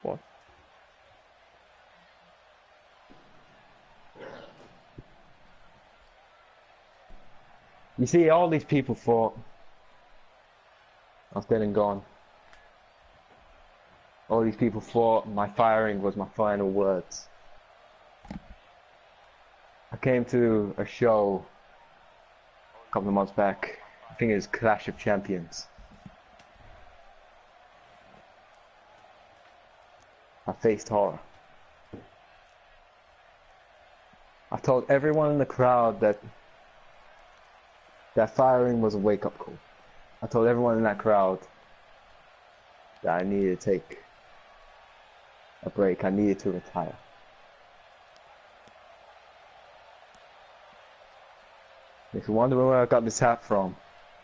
What? You see, all these people thought I was dead and gone. All these people thought my firing was my final words. I came to a show a couple of months back. I think it was Clash of Champions. I faced horror. I told everyone in the crowd that firing was a wake-up call. I told everyone in that crowd that I needed to take a break. I needed to retire. If you wonder where I got this hat from,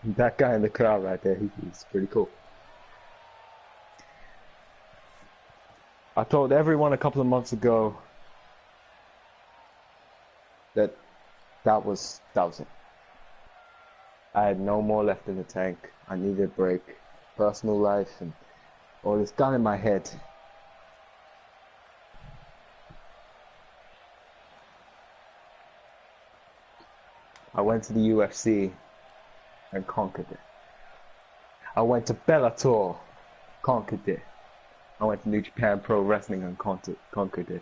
that guy in the crowd right there, he's pretty cool. I told everyone a couple of months ago that was it. I had no more left in the tank. I needed a break. Personal life and all this gun in my head. I went to the UFC and conquered it. I went to Bellator, conquered it. I went to New Japan Pro Wrestling and conquered it.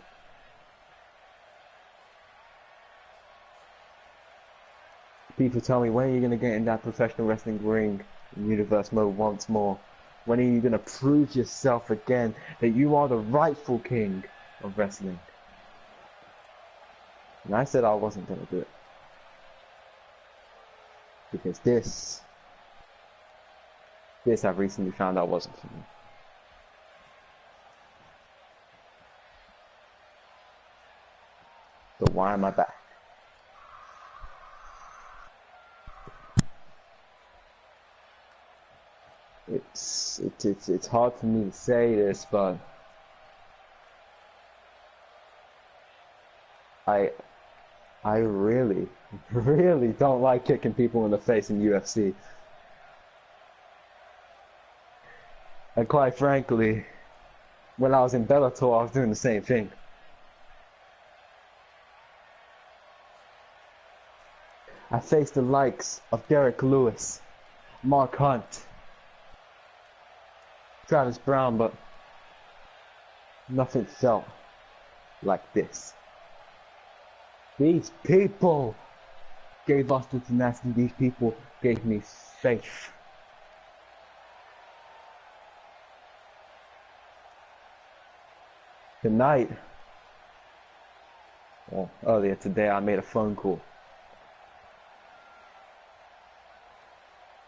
People tell me, when are you going to get in that professional wrestling ring in universe mode once more? When are you going to prove yourself again that you are the rightful king of wrestling? And I said I wasn't going to do it. Because this I've recently found out wasn't for me. So why am I back? It's hard for me to say this, but I really, really don't like kicking people in the face in UFC. And quite frankly, when I was in Bellator, I was doing the same thing. I faced the likes of Derek Lewis, Mark Hunt, Travis Brown, but nothing felt like this. These people gave us the tenacity. These people gave me faith. Tonight, or earlier today, I made a phone call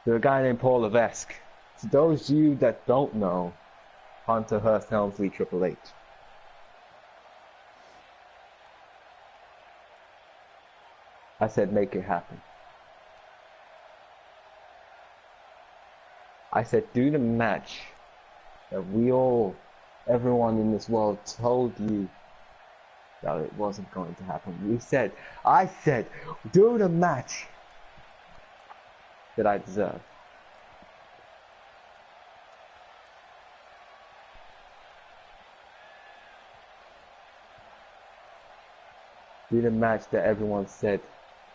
to a guy named Paul Levesque. To those of you that don't know, Hunter Hearst Helmsley Triple H. I said, make it happen. I said, do the match that everyone in this world told you that it wasn't going to happen. I said, do the match that I deserve. Do the match that everyone said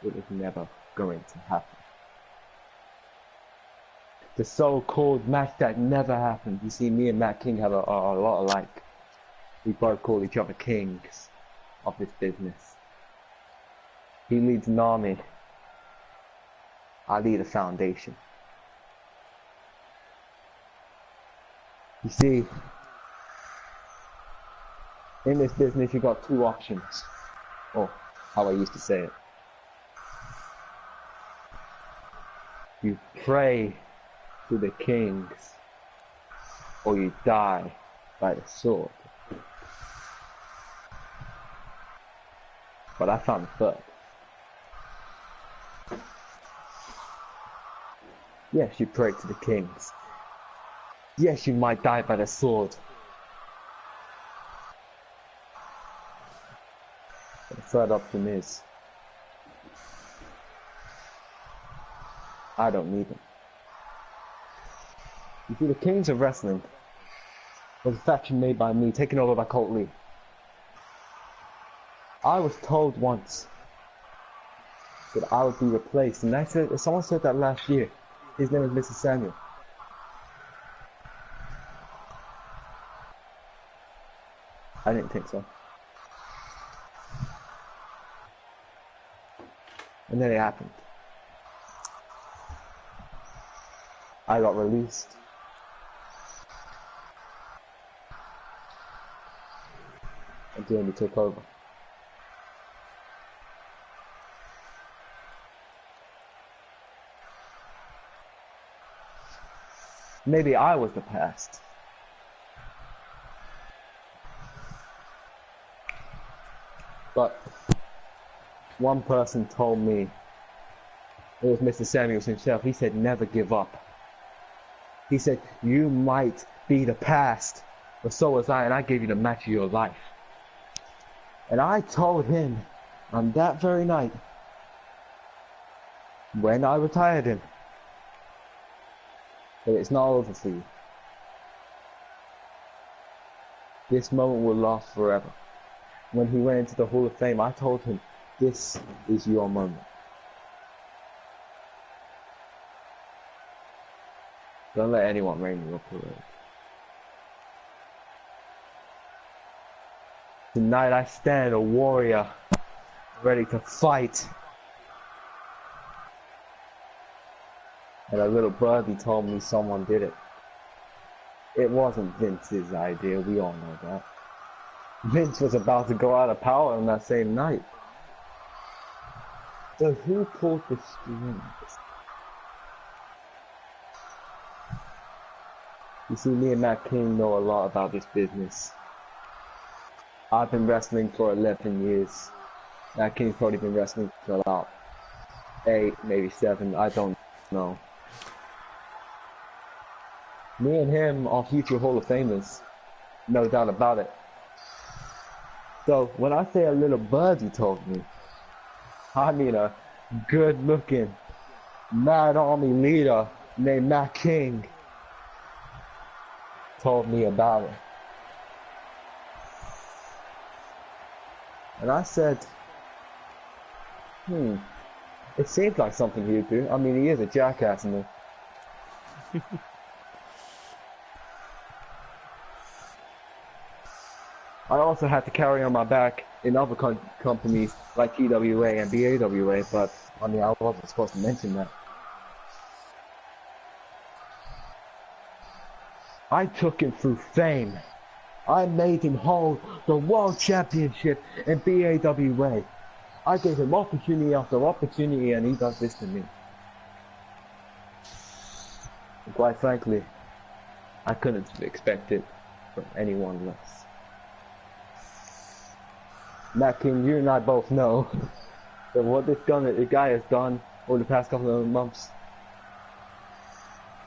it was never going to happen. The so-called match that never happened. You see, me and Matt King have a lot alike. We both call each other kings of this business. He leads an army. I lead a foundation. You see, in this business you got two options. Or how I used to say it. You pray to the kings, or you die by the sword. But I found the third. Yes, you pray to the kings. Yes, you might die by the sword. But the third option is, I don't need them. You see, the kings of wrestling, was a faction made by me, taken over by Colt Lee. I was told once that I would be replaced, and someone said that last year. His name is Mr. Samuel. I didn't think so. And then it happened. I got released. And Jamie took over. Maybe I was the past. But one person told me, it was Mr. Samuels himself, he said never give up. He said, you might be the past, but so was I, and I gave you the match of your life. And I told him on that very night, when I retired him, that it's not over for you. This moment will last forever. When he went into the Hall of Fame, I told him, this is your moment. Don't let anyone rain your parade. Tonight I stand a warrior, ready to fight. And a little birdie told me someone did it. It wasn't Vince's idea, we all know that. Vince was about to go out of power on that same night. So who pulled the strings? You see, me and Matt King know a lot about this business. I've been wrestling for 11 years. Matt King's probably been wrestling for about 8, maybe 7, I don't know. Me and him are future Hall of Famers. No doubt about it. So, when I say a little birdie told me, I mean a good-looking, Mad Army leader named Matt King told me about it. And I said, it seems like something he'd do. I mean, he is a jackass and I also had to carry on my back in other companies like TWA and BAWA, but I mean, I wasn't supposed to mention that. I took him through fame. I made him hold the World Championship in BAWA. I gave him opportunity after opportunity, and he does this to me. And quite frankly, I couldn't expect it from anyone less. Matt King, you and I both know that what this guy has done over the past couple of months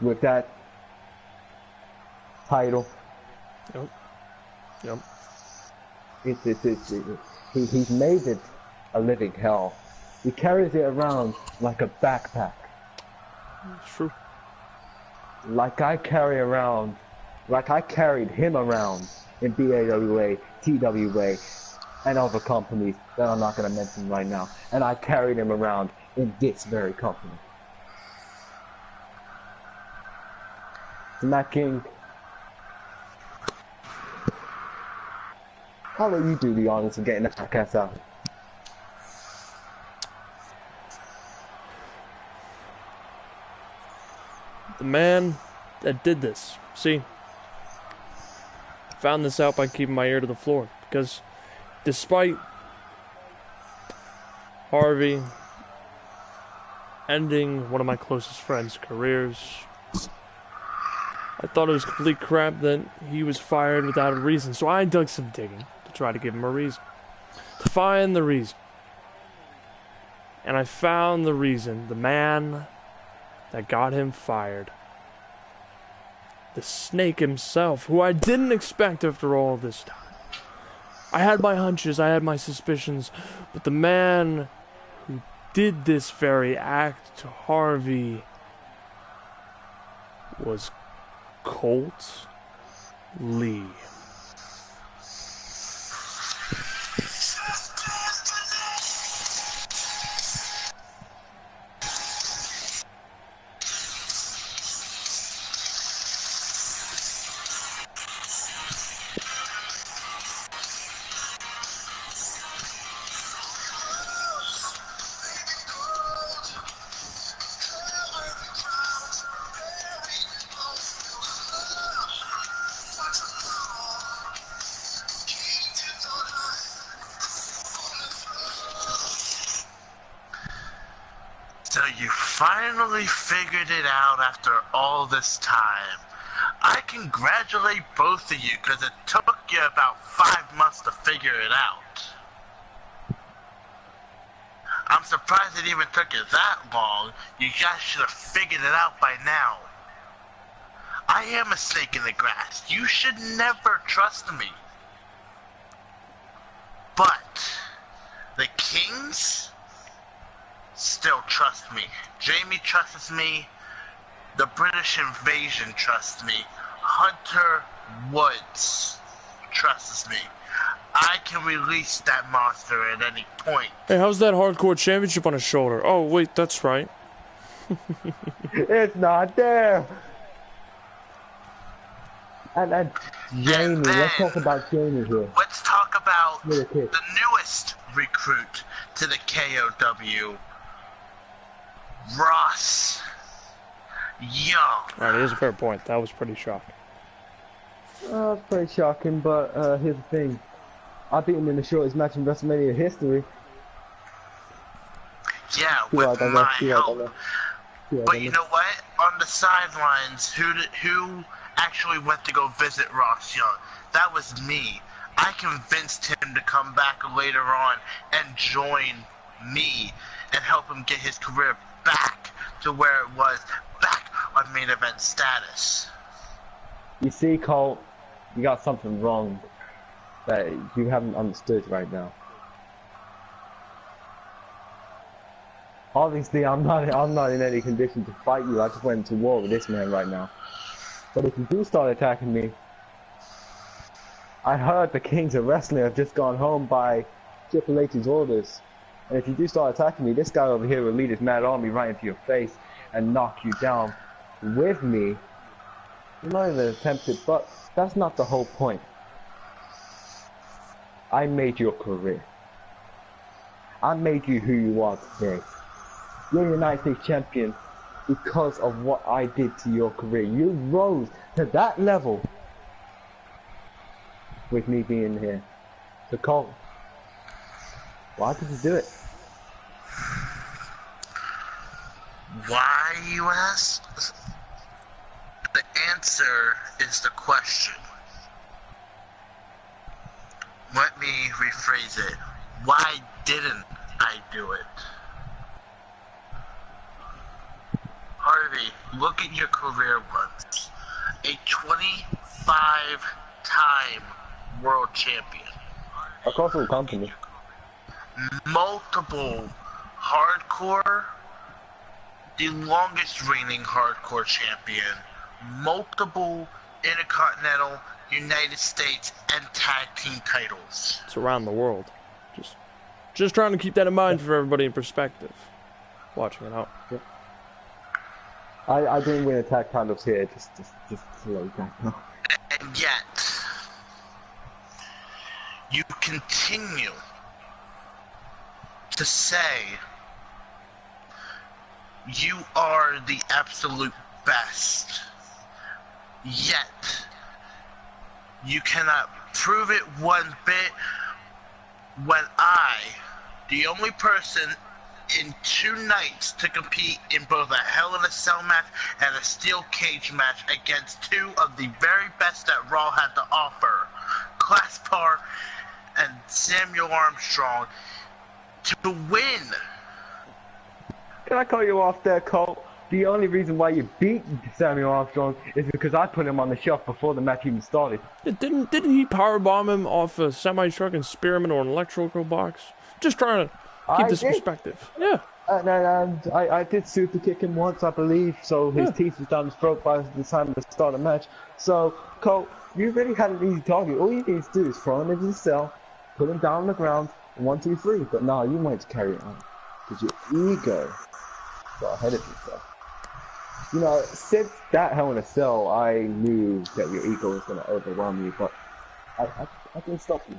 with that title. Yep. He's made it a living hell. He carries it around like a backpack. It's true. Like I carried him around in BAWA, TWA, and other companies that I'm not going to mention right now. And I carried him around in this very company. So Matt King, how about you do the honors of getting the podcast out? The man that did this, see, found this out by keeping my ear to the floor, because despite Harvey ending one of my closest friends' careers, I thought it was complete crap that he was fired without a reason, so I dug some digging to try to give him a reason, to find the reason. And I found the reason, the man that got him fired. The Snake himself, who I didn't expect after all this time. I had my hunches, I had my suspicions, but the man who did this very act to Harvey was Colt Lee. So you finally figured it out after all this time. I congratulate both of you because it took you about 5 months to figure it out. I'm surprised it even took you that long. You guys should have figured it out by now. I am a snake in the grass. You should never trust me. But the Kings still trust me. Jamie trusts me. The British invasion trusts me. Hunter Woods trusts me. I can release that monster at any point. Hey, how's that hardcore championship on his shoulder? Oh, wait, that's right. It's not there. And Jamie, let's talk about Jamie here. Let's talk about Little the kid. newest recruit to the KOW, Ross Young. Alright, here's a fair point. That was pretty shocking. Pretty shocking, but here's the thing. I beat him in the shortest match in WrestleMania history. Yeah, with my help. But you know what? On the sidelines, who actually went to go visit Ross Young? That was me. I convinced him to come back later on and join me and help him get his career back to where it was, back on main event status. You see, Cole, you got something wrong that you haven't understood right now. Obviously, I'm not in any condition to fight you. I just went to war with this man right now. But if you do start attacking me, I heard the Kings of Wrestling have just gone home by Triple H's orders. And if you do start attacking me, this guy over here will lead his mad army right into your face and knock you down with me. You might even attempt it, but that's not the whole point. I made your career. I made you who you are today. You're United States champion because of what I did to your career. You rose to that level with me being here. So Cole, why did you do it? Why, you ask? The answer is the question. Let me rephrase it. Why didn't I do it? Harvey, look at your career runs. A 25-time world champion. Across the company. Multiple hardcore, the longest reigning hardcore champion, multiple Intercontinental, United States, and tag team titles. It's around the world. Just trying to keep that in mind for everybody in perspective. Watching it out. Yeah. I didn't win attack titles here, just slow down. And yet, you continue to say you are the absolute best. Yet, you cannot prove it one bit when I, the only person in 2 nights to compete in both a Hell in a Cell match and a steel cage match against 2 of the very best that Raw had to offer, Claspar and Samuel Armstrong, to win. Can I call you off there, Cole? The only reason why you beat Samuel Armstrong is because I put him on the shelf before the match even started. Didn't he powerbomb him off a semi-truck and spear him into an electrical box? Just trying to keep this perspective. Yeah. I did super kick him once, I believe, so his Yeah. teeth was down his throat by the time of the start of the match. So, Cole, you really had an easy target. All you need to do is throw him into the cell, put him down on the ground, 1, 2, 3. But no, you went to carry it on. Because your ego got ahead of yourself. You know, since that Hell in a Cell, I knew that your ego was going to overwhelm you, but I didn't stop you.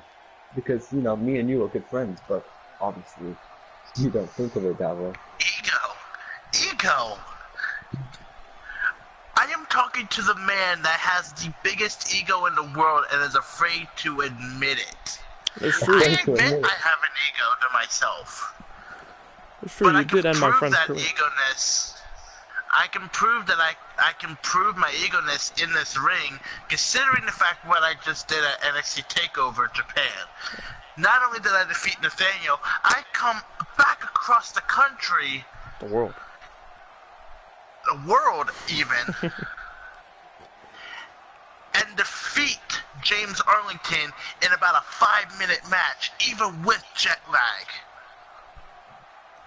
Because, you know, me and you are good friends, but obviously, you don't think of it that way. Ego! I am talking to the man that has the biggest ego in the world and is afraid to admit it. It's true. I admit I have an ego to myself. It's true. But I You can did end my prove friend's that career. ego-ness. I can prove that I can prove my ego-ness in this ring, considering the fact what I just did at NXT TakeOver Japan. Not only did I defeat Nathaniel, I come back across the country, The world. the world even, and defeat James Arlington in about a 5-minute match, even with jet lag.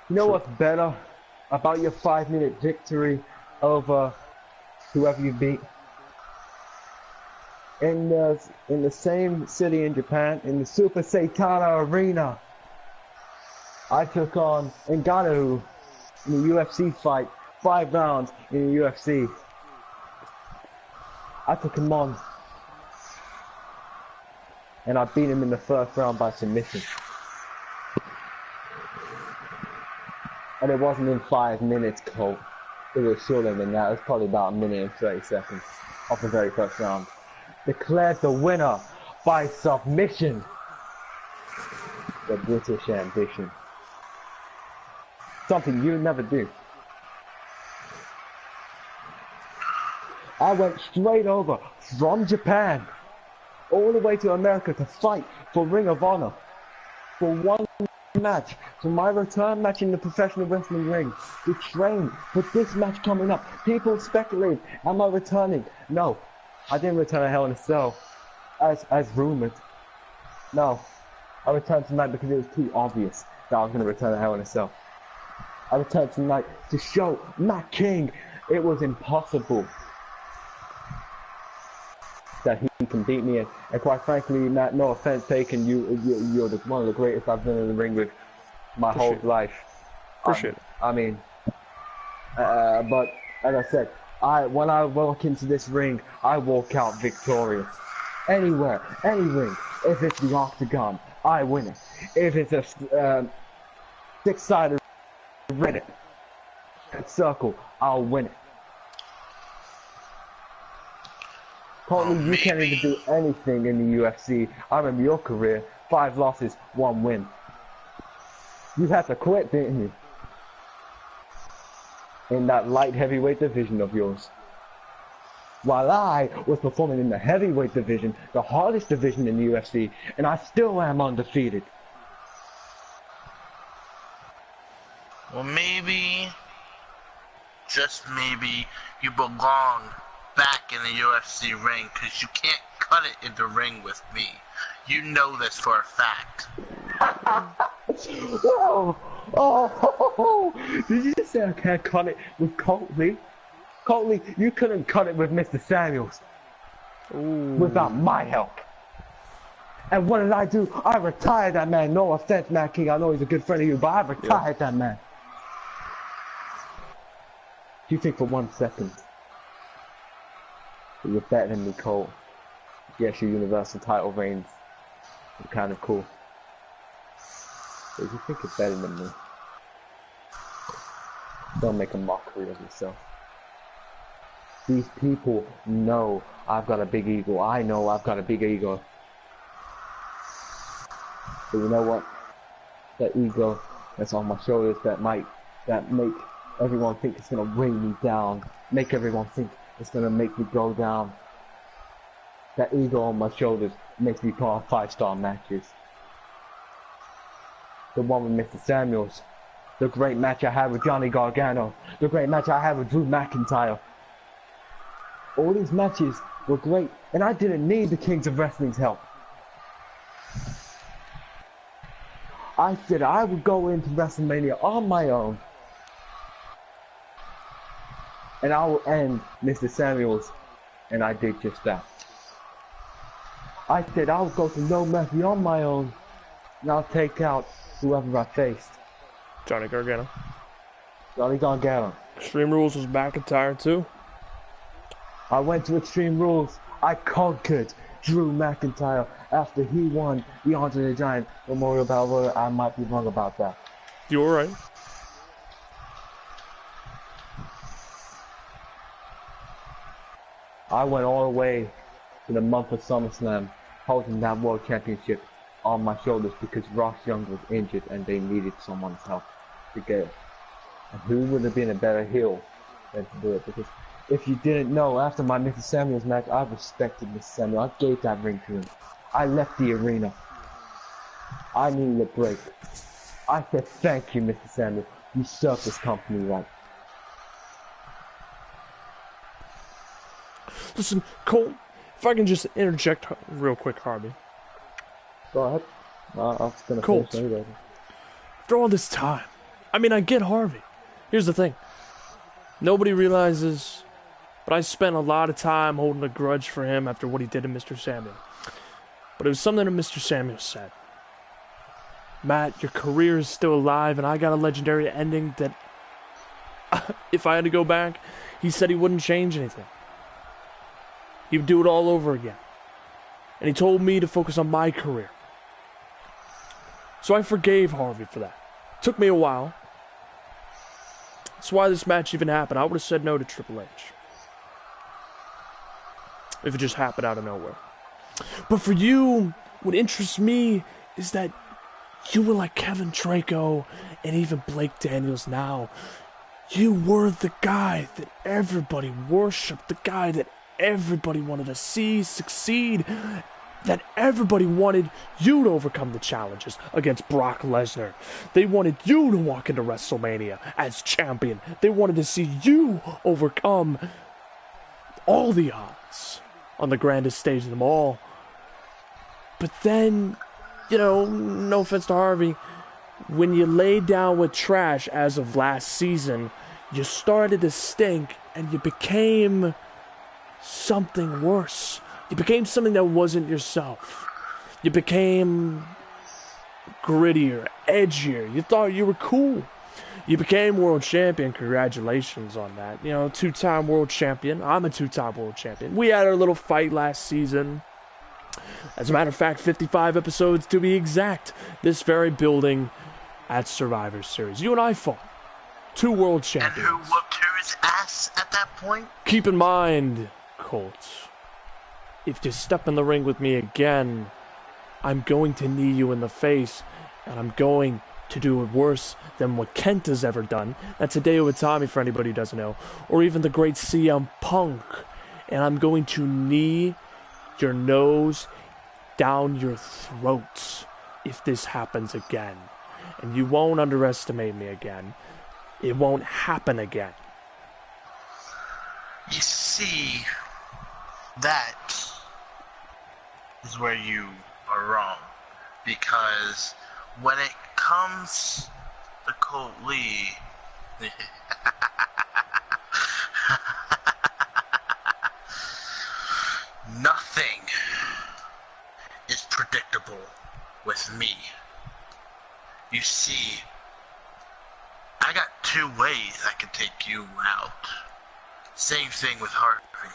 You know what's better about your 5-minute victory over whoever you beat? In the same city in Japan, in the Super Seikana Arena, I took on Ngannou in a UFC fight, 5 rounds in the UFC. I took him on, and I beat him in the first round by submission. And it wasn't in 5 minutes, Colt. It was shorter than that. It was probably about 1 minute and 30 seconds of the very first round. Declared the winner by submission. The British Ambition. Something you never do. I went straight over from Japan all the way to America to fight for Ring of Honor. For one match, for my return match in the professional wrestling ring, to train for this match coming up. People speculate, am I returning? No, I didn't return to Hell in a Cell, as rumored. No, I returned tonight because it was too obvious that I was going to return to Hell in a Cell. I returned tonight to show Matt King it was impossible that he can beat me, and quite frankly, Matt, no offense taken, you're one of the greatest I've been in the ring with my whole life. Appreciate it. I mean, but as I said, when I walk into this ring, I walk out victorious. Anywhere, any ring. If it's the octagon, I win it. If it's a 6-sided red circle, I'll win it. Colton, you can't even do anything in the UFC. I remember your career, 5 losses, 1 win. You had to quit, didn't you? In that light heavyweight division of yours. While I was performing in the heavyweight division, the hardest division in the UFC, and I still am undefeated. Well, maybe, just maybe, you belong back in the UFC ring, because you can't cut it in the ring with me. You know this for a fact. Whoa! Oh! Did you just say I can't cut it with Colt Lee? Colt Lee, you couldn't cut it with Mr. Samuels. Ooh. Without my help. And what did I do? I retired that man. No offense, Matt King. I know he's a good friend of you, but I retired that man. Do you think for 1 second that you're better than me, Cole? Yes, your Universal title reigns are kind of cool. But if you think you're better than me, don't make a mockery of yourself. These people know I've got a big ego. I know I've got a big ego. But you know what? That ego that's on my shoulders that make everyone think it's gonna weigh me down, make everyone think it's gonna make me go down. That ego on my shoulders makes me put on 5-star matches. The one with Mr. Samuels, the great match I had with Johnny Gargano, the great match I had with Drew McIntyre. All these matches were great, and I didn't need the Kings of Wrestling's help. I said I would go into WrestleMania on my own, and I will end Mr. Samuels, and I did just that. I said I'll go to no mercy on my own, and I'll take out whoever I faced. Johnny Gargano. Johnny Gargano. Extreme Rules was McIntyre too. I went to Extreme Rules. I conquered Drew McIntyre after he won the Andre the Giant Memorial Battle Royal. I might be wrong about that. You were right. I went all the way to the month of SummerSlam holding that World Championship on my shoulders because Ross Young was injured and they needed someone's help to get it. And who would have been a better heel than to do it? Because if you didn't know, after my Mr. Samuels match, I respected Mr. Samuel. I gave that ring to him. I left the arena. I needed a break. I said, thank you, Mr. Samuel. You served this company right. Listen, Cole, if I can just interject real quick, Harvey. Go ahead. I was going to Colt, finish anyway. after all this time, I mean, I get Harvey. Here's the thing. Nobody realizes, but I spent a lot of time holding a grudge for him after what he did to Mr. Samuel. But it was something that Mr. Samuel said. Matt, your career is still alive, and I got a legendary ending that, if I had to go back, he said he wouldn't change anything. He would do it all over again. And he told me to focus on my career. So I forgave Harvey for that. It took me a while. That's why this match even happened. I would have said no to Triple H if it just happened out of nowhere. But for you, what interests me is that you were like Kevin Draco and even Blake Daniels now. You were the guy that everybody worshipped, the guy that everybody wanted to see succeed, that everybody wanted you to overcome the challenges against Brock Lesnar. They wanted you to walk into WrestleMania as champion. They wanted to see you overcome all the odds on the grandest stage of them all. But then, you know, no offense to Harvey, when you laid down with trash as of last season, you started to stink and you became something worse. You became something that wasn't yourself. You became grittier, edgier. You thought you were cool. You became world champion. Congratulations on that. You know, two-time world champion. I'm a two-time world champion. We had our little fight last season. As a matter of fact, 55 episodes to be exact. This very building at Survivor Series. You and I fought. 2 world champions. And who whooped whose ass at that point? Keep in mind, Colt, if you step in the ring with me again, I'm going to knee you in the face, and I'm going to do it worse than what Kent has ever done. That's Hideo Itami, for anybody who doesn't know, or even the great CM Punk. And I'm going to knee your nose down your throats if this happens again. And you won't underestimate me again. It won't happen again. You see, that is where you are wrong. Because when it comes to Colt Lee, nothing is predictable with me. You see, I got 2 ways I can take you out. Same thing with Harvey.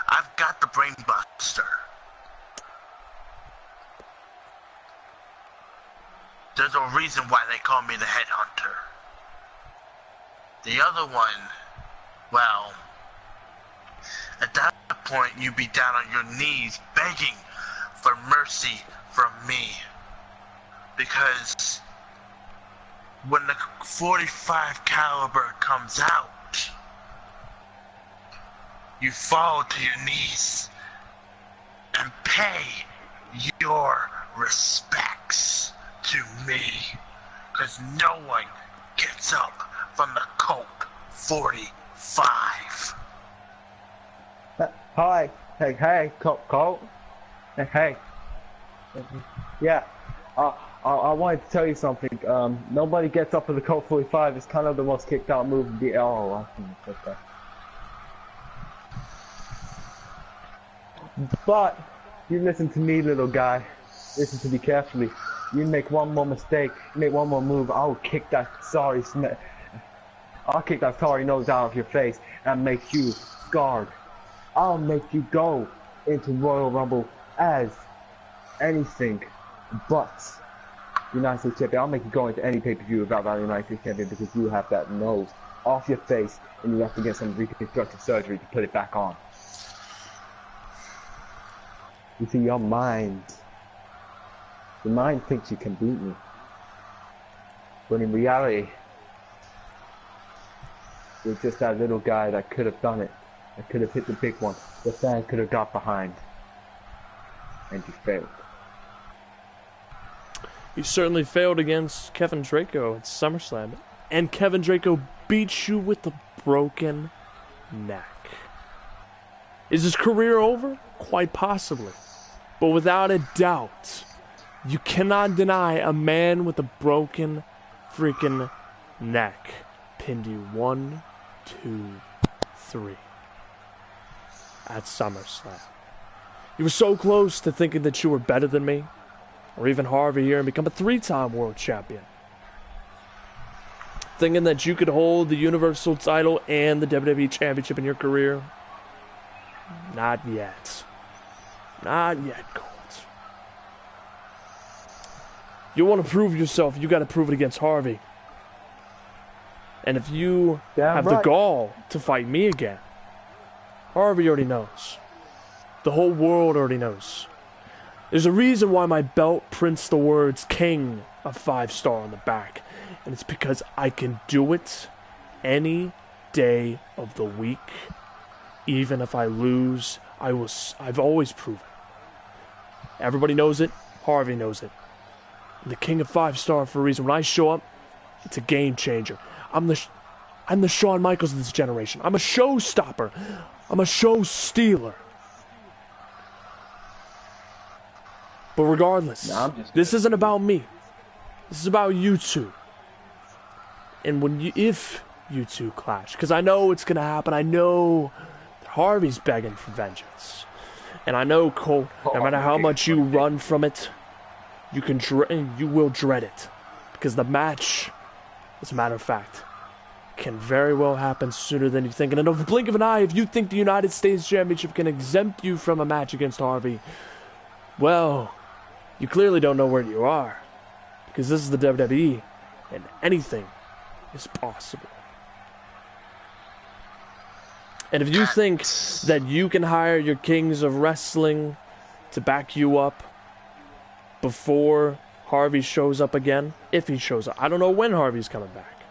I've got the Brain Buster. There's a reason why they call me the Headhunter. The other one, well, at that point you'd be down on your knees begging for mercy from me. Because when the 45 caliber comes out, you fall to your knees and pay your respects to me, because no one gets up from the Colt 45. Hi, hey, Colt. Hey, yeah, I wanted to tell you something. Nobody gets up for the Colt 45. It's kind of the most kicked out move in the. Oh, I think it's okay. But you listen to me, little guy. Listen to me carefully. You make one more mistake, you make one more move, I'll kick that sorry nose out of your face and make you scarred. I'll make you go into Royal Rumble as anything but United States Champion. I'll make you go into any pay-per-view without that United States Champion because you have that nose off your face and you have to get some reconstructive surgery to put it back on. You see, your mind thinks you can beat me. But in reality, you're just that little guy that could have done it. That could have hit the big one. The fan could have got behind. And you failed. You certainly failed against Kevin Draco at SummerSlam. And Kevin Draco beat you with a broken neck. Is his career over? Quite possibly. But without a doubt, you cannot deny a man with a broken freaking neck pinned you 1, 2, 3 at SummerSlam. You were so close to thinking that you were better than me, or even Harvey here, and become a 3-time world champion. Thinking that you could hold the Universal title and the WWE Championship in your career. Not yet. Not yet, Colt. You want to prove yourself, you got to prove it against Harvey. And if you have the gall to fight me again, Harvey already knows. The whole world already knows. There's a reason why my belt prints the words King of 5-star on the back. And it's because I can do it any day of the week. Even if I lose, I've always proven. Everybody knows it. Harvey knows it. I'm the King of 5-star for a reason. When I show up, it's a game changer. I'm the Shawn Michaels of this generation. I'm a showstopper. I'm a show stealer. But regardless, this isn't about me. This is about you two. And if you two clash, because I know it's gonna happen. I know that Harvey's begging for vengeance, and I know Colt. No matter how much you run from it, you will dread it, because the match, as a matter of fact, can very well happen sooner than you think. And in a blink of an eye, if you think the United States Championship can exempt you from a match against Harvey, well, you clearly don't know where you are, because this is the WWE, and anything is possible. And if you think that you can hire your kings of wrestling to back you up before Harvey shows up again, if he shows up, I don't know when Harvey's coming back,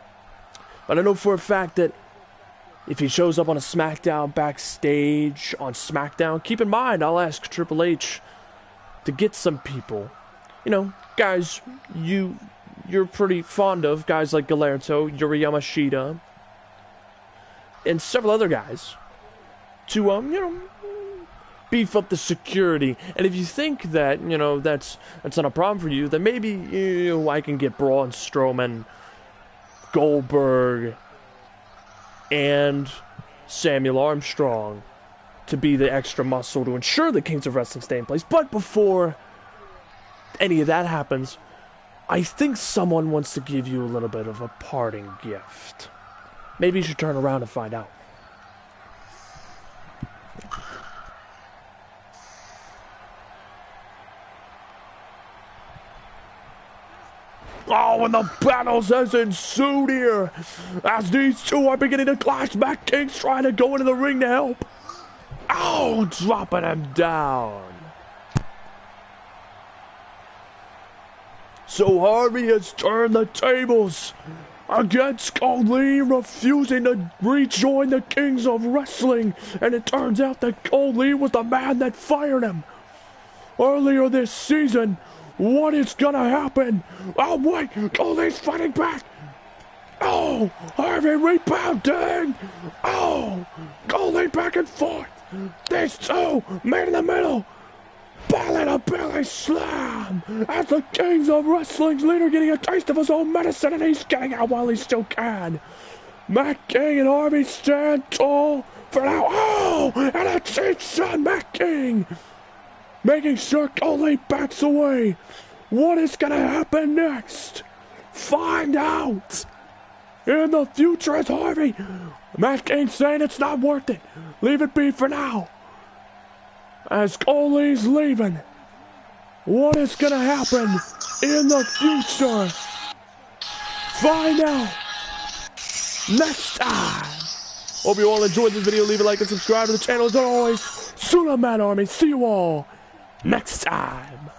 but I know for a fact that if he shows up on a SmackDown backstage on SmackDown, keep in mind, I'll ask Triple H to get some people, guys you're pretty fond of, guys like Galerto, Yuri Yamashita, and several other guys, to beef up the security. And if you think that that's not a problem for you, then maybe I can get Braun Strowman, Goldberg, and Samuel Armstrong to be the extra muscle to ensure the Kings of Wrestling stay in place. But before any of that happens, I think someone wants to give you a little bit of a parting gift. Maybe you should turn around and find out. Oh, and the battles has ensued here as these two are beginning to clash. Matt King's trying to go into the ring to help. Oh, dropping him down. So Harvey has turned the tables against Ali, refusing to rejoin the Kings of Wrestling. And it turns out that Ali was the man that fired him earlier this season. What is gonna happen? Oh wait, Ali's fighting back. Oh, Harvey rebounding. Oh, Ali back and forth. These two, man in the middle. belly to belly slam as the Kings of Wrestling's leader getting a taste of his own medicine, and he's getting out while he still can. Matt King and Harvey stand tall for now. Oh, and it's inside Matt King, making sure Ole backs away. What is gonna happen next? Find out in the future as Harvey. Matt King saying it's not worth it. Leave it be for now. As Ole's leaving, what is gonna happen in the future? Find out next time. Hope you all enjoyed this video. Leave a like and subscribe to the channel as always. Sula Man Army. See you all next time.